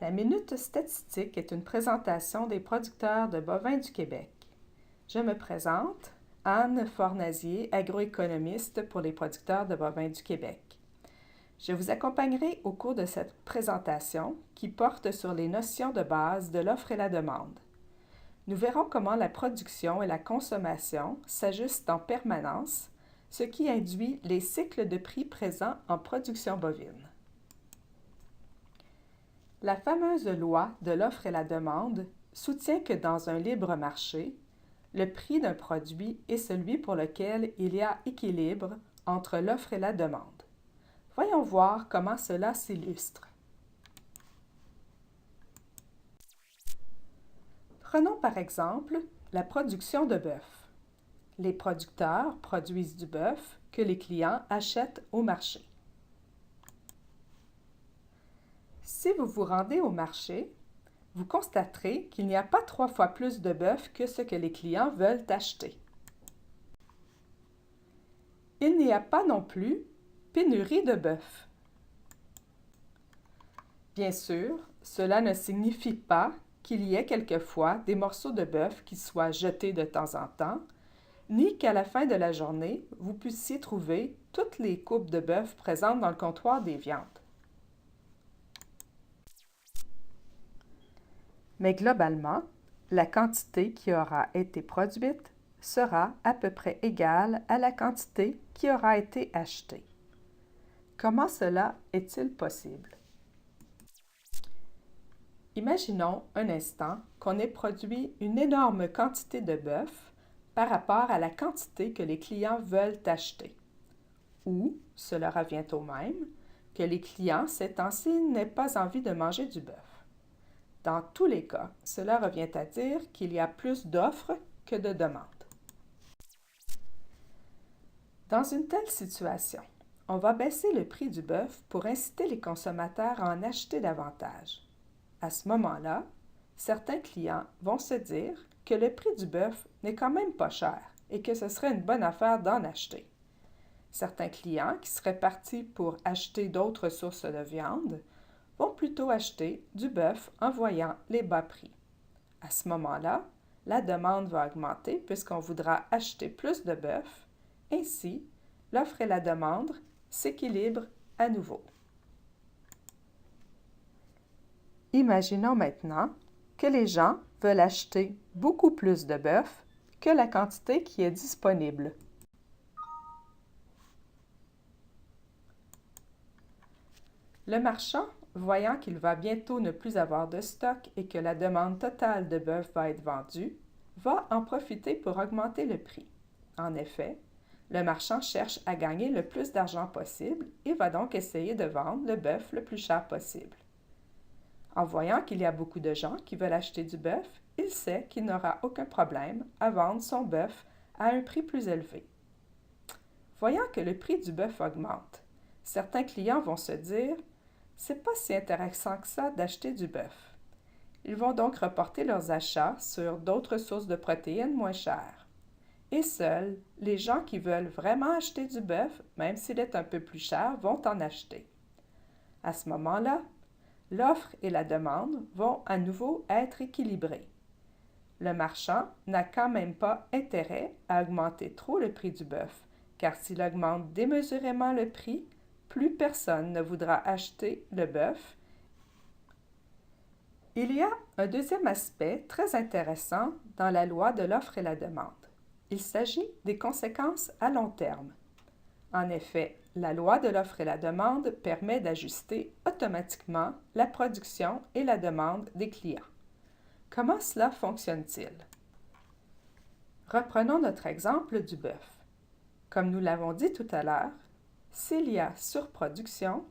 La Minute statistique est une présentation des producteurs de bovins du Québec. Je me présente, Anne Fornazier, agroéconomiste pour les producteurs de bovins du Québec. Je vous accompagnerai au cours de cette présentation qui porte sur les notions de base de l'offre et la demande. Nous verrons comment la production et la consommation s'ajustent en permanence, ce qui induit les cycles de prix présents en production bovine. La fameuse loi de l'offre et la demande soutient que dans un libre marché, le prix d'un produit est celui pour lequel il y a équilibre entre l'offre et la demande. Voyons voir comment cela s'illustre. Prenons par exemple la production de bœuf. Les producteurs produisent du bœuf que les clients achètent au marché. Si vous vous rendez au marché, vous constaterez qu'il n'y a pas 3 fois plus de bœuf que ce que les clients veulent acheter. Il n'y a pas non plus pénurie de bœuf. Bien sûr, cela ne signifie pas qu'il y ait quelquefois des morceaux de bœuf qui soient jetés de temps en temps, ni qu'à la fin de la journée, vous puissiez trouver toutes les coupes de bœuf présentes dans le comptoir des viandes. Mais globalement, la quantité qui aura été produite sera à peu près égale à la quantité qui aura été achetée. Comment cela est-il possible? Imaginons un instant qu'on ait produit une énorme quantité de bœuf par rapport à la quantité que les clients veulent acheter. Ou, cela revient au même, que les clients ces temps-ci n'aient pas envie de manger du bœuf. Dans tous les cas, cela revient à dire qu'il y a plus d'offres que de demandes. Dans une telle situation, on va baisser le prix du bœuf pour inciter les consommateurs à en acheter davantage. À ce moment-là, certains clients vont se dire que le prix du bœuf n'est quand même pas cher et que ce serait une bonne affaire d'en acheter. Certains clients qui seraient partis pour acheter d'autres sources de viande vont plutôt acheter du bœuf en voyant les bas prix. À ce moment-là, la demande va augmenter puisqu'on voudra acheter plus de bœuf. Ainsi, l'offre et la demande s'équilibrent à nouveau. Imaginons maintenant que les gens veulent acheter beaucoup plus de bœuf que la quantité qui est disponible. Le marchand, voyant qu'il va bientôt ne plus avoir de stock et que la demande totale de bœuf va être vendue, va en profiter pour augmenter le prix. En effet, le marchand cherche à gagner le plus d'argent possible et va donc essayer de vendre le bœuf le plus cher possible. En voyant qu'il y a beaucoup de gens qui veulent acheter du bœuf, il sait qu'il n'aura aucun problème à vendre son bœuf à un prix plus élevé. Voyant que le prix du bœuf augmente, certains clients vont se dire « C'est pas si intéressant que ça d'acheter du bœuf ». Ils vont donc reporter leurs achats sur d'autres sources de protéines moins chères. Et seuls les gens qui veulent vraiment acheter du bœuf, même s'il est un peu plus cher, vont en acheter. À ce moment-là, l'offre et la demande vont à nouveau être équilibrées. Le marchand n'a quand même pas intérêt à augmenter trop le prix du bœuf, car s'il augmente démesurément le prix, plus personne ne voudra acheter le bœuf. Il y a un deuxième aspect très intéressant dans la loi de l'offre et la demande. Il s'agit des conséquences à long terme. En effet, la loi de l'offre et la demande permet d'ajuster automatiquement la production et la demande des clients. Comment cela fonctionne-t-il? Reprenons notre exemple du bœuf. Comme nous l'avons dit tout à l'heure, s'il y a surproduction,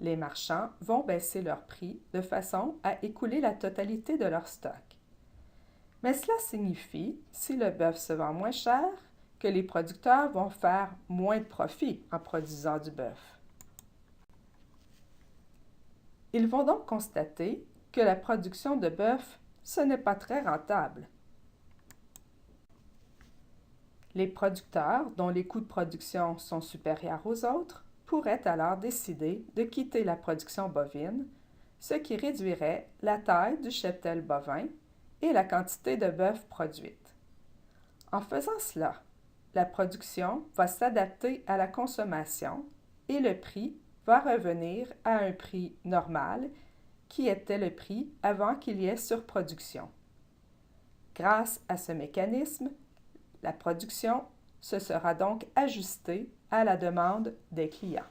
les marchands vont baisser leur prix de façon à écouler la totalité de leur stock. Mais cela signifie, si le bœuf se vend moins cher, que les producteurs vont faire moins de profit en produisant du bœuf. Ils vont donc constater que la production de bœuf, ce n'est pas très rentable. Les producteurs, dont les coûts de production sont supérieurs aux autres, pourraient alors décider de quitter la production bovine, ce qui réduirait la taille du cheptel bovin et la quantité de bœuf produite. En faisant cela, la production va s'adapter à la consommation et le prix va revenir à un prix normal qui était le prix avant qu'il y ait surproduction. Grâce à ce mécanisme, la production se sera donc ajustée à la demande des clients.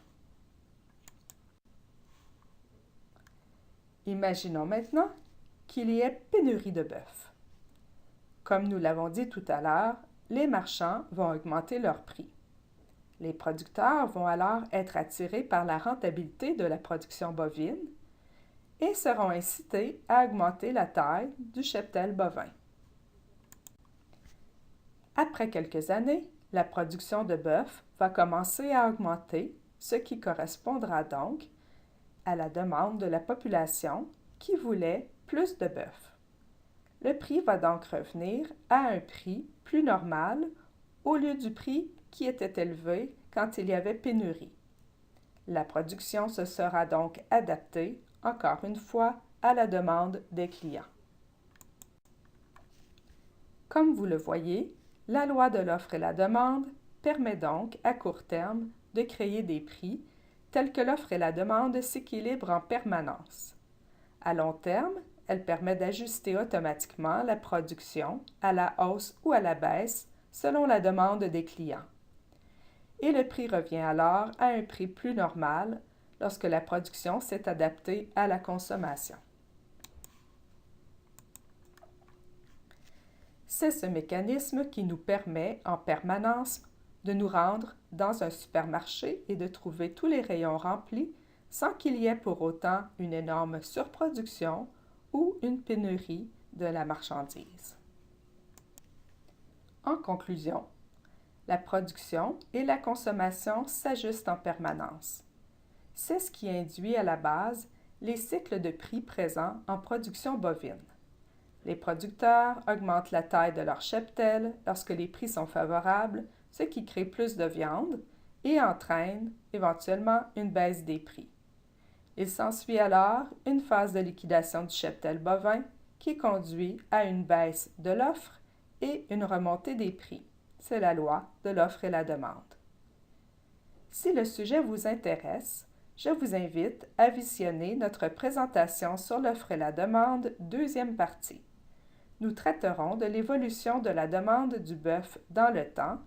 Imaginons maintenant qu'il y ait pénurie de bœuf. Comme nous l'avons dit tout à l'heure, les marchands vont augmenter leur prix. Les producteurs vont alors être attirés par la rentabilité de la production bovine et seront incités à augmenter la taille du cheptel bovin. Après quelques années, la production de bœuf va commencer à augmenter, ce qui correspondra donc à la demande de la population qui voulait plus de bœuf. Le prix va donc revenir à un prix plus normal au lieu du prix qui était élevé quand il y avait pénurie. La production se sera donc adaptée, encore une fois, à la demande des clients. Comme vous le voyez, la loi de l'offre et la demande permet donc, à court terme, de créer des prix tels que l'offre et la demande s'équilibrent en permanence. À long terme, elle permet d'ajuster automatiquement la production à la hausse ou à la baisse selon la demande des clients. Et le prix revient alors à un prix plus normal lorsque la production s'est adaptée à la consommation. C'est ce mécanisme qui nous permet en permanence de nous rendre dans un supermarché et de trouver tous les rayons remplis sans qu'il y ait pour autant une énorme surproduction ou une pénurie de la marchandise. En conclusion, la production et la consommation s'ajustent en permanence. C'est ce qui induit à la base les cycles de prix présents en production bovine. Les producteurs augmentent la taille de leur cheptel lorsque les prix sont favorables, ce qui crée plus de viande et entraîne éventuellement une baisse des prix. Il s'ensuit alors une phase de liquidation du cheptel bovin qui conduit à une baisse de l'offre et une remontée des prix. C'est la loi de l'offre et la demande. Si le sujet vous intéresse, je vous invite à visionner notre présentation sur l'offre et la demande, deuxième partie. Nous traiterons de l'évolution de la demande du bœuf dans le temps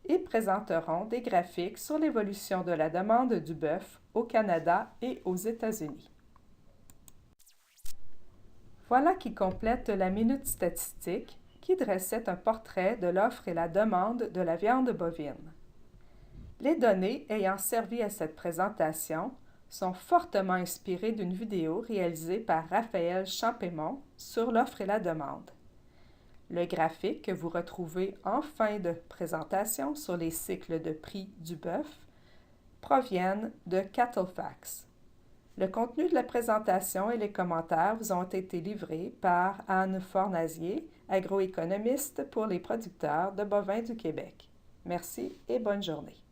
et présenterons des graphiques sur l'évolution de la demande du bœuf au Canada et aux États-Unis. Voilà qui complète la minute statistique qui dressait un portrait de l'offre et la demande de la viande bovine. Les données ayant servi à cette présentation sont fortement inspirées d'une vidéo réalisée par Raphaël Champémont sur l'offre et la demande. Le graphique que vous retrouvez en fin de présentation sur les cycles de prix du bœuf proviennent de CattleFax. Le contenu de la présentation et les commentaires vous ont été livrés par Anne Fornazier, agroéconomiste pour les producteurs de bovins du Québec. Merci et bonne journée.